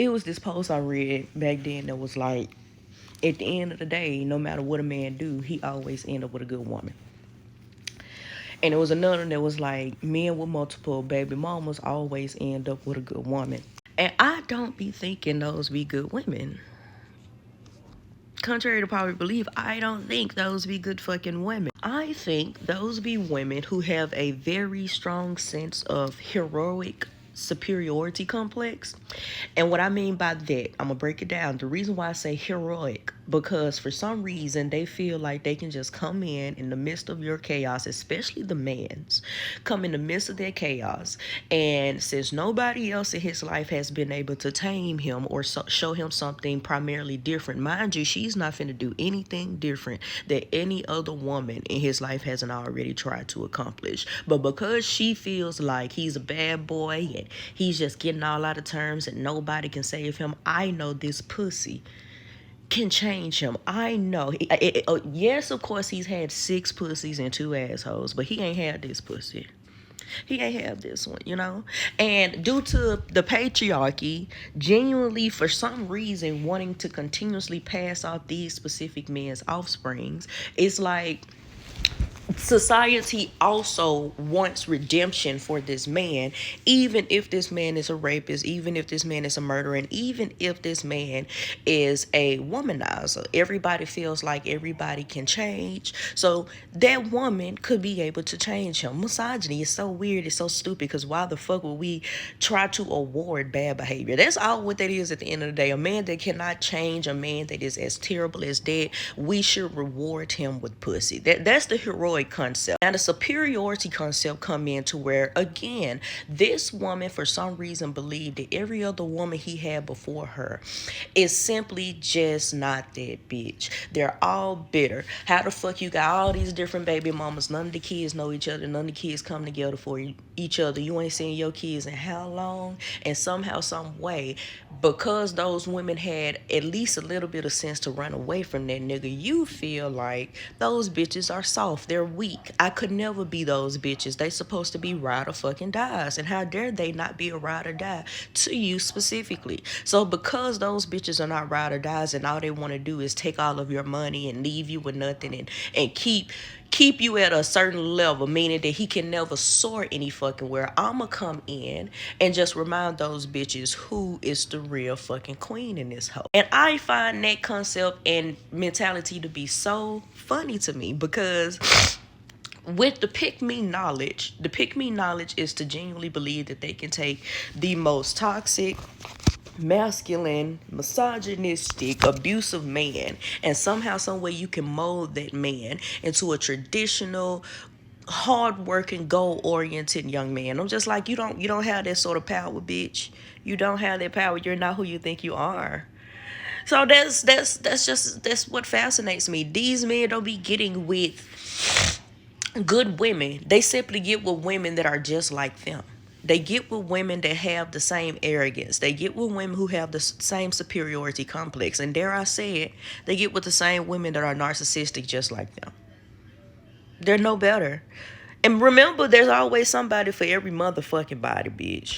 it was this post I read back then that was like, at the end of the day, no matter what a man do, he always end up with a good woman. And it was another that was like, men with multiple baby mamas always end up with a good woman. And I don't be thinking those be good women. Contrary to popular belief, I don't think those be good fucking women. I think those be women who have a very strong sense of heroic superiority complex. And what I mean by that, I'm gonna break it down. The reason why I say heroic, because for some reason they feel like they can just come in the midst of your chaos, especially the man's, come in the midst of their chaos, and since nobody else in his life has been able to tame him or show him something primarily different, mind you, she's not finna do anything different that any other woman in his life hasn't already tried to accomplish. But because she feels like he's a bad boy and he's just getting all out of terms and nobody can save him, I know this pussy can change him. I know. Yes, of course, he's had 6 pussies and 2 assholes, but he ain't had this pussy. He ain't have this one, you know? And due to the patriarchy, genuinely, for some reason, wanting to continuously pass off these specific men's offsprings, it's like society also wants redemption for this man, even if this man is a rapist, even if this man is a murderer, and even if this man is a womanizer. Everybody feels like everybody can change, so that woman could be able to change him. Misogyny is so weird, it's so stupid, because why the fuck would we try to award bad behavior? That's all what that is at the end of the day. A man that cannot change, a man that is as terrible as dead, we should reward him with pussy. That's the heroic concept. Now the superiority concept come into where, again, this woman for some reason believed that every other woman he had before her is simply just not that bitch. They're all bitter. How the fuck you got all these different baby mamas? None of the kids know each other. None of the kids come together for each other. You ain't seen your kids in how long? And somehow, some way, because those women had at least a little bit of sense to run away from that nigga, you feel like those bitches are soft. They're weak. I could never be those bitches. They supposed to be ride or fucking dies. And how dare they not be a ride or die to you specifically? So because those bitches are not ride or dies and all they want to do is take all of your money and leave you with nothing and keep you at a certain level, meaning that he can never soar any fucking where, I'ma come in and just remind those bitches who is the real fucking queen in this hoe. And I find that concept and mentality to be so funny to me, because with the pick me knowledge, is to genuinely believe that they can take the most toxic, masculine, misogynistic, abusive man, and somehow, some way you can mold that man into a traditional, hard-working, goal-oriented young man. I'm just like, you don't have that sort of power, bitch. You don't have that power. You're not who you think you are. So that's what fascinates me. These men don't be getting with good women. They simply get with women that are just like them. They get with women that have the same arrogance. They get with women who have the same superiority complex. And dare I say it, they get with the same women that are narcissistic just like them. They're no better. And remember, there's always somebody for every motherfucking body, bitch.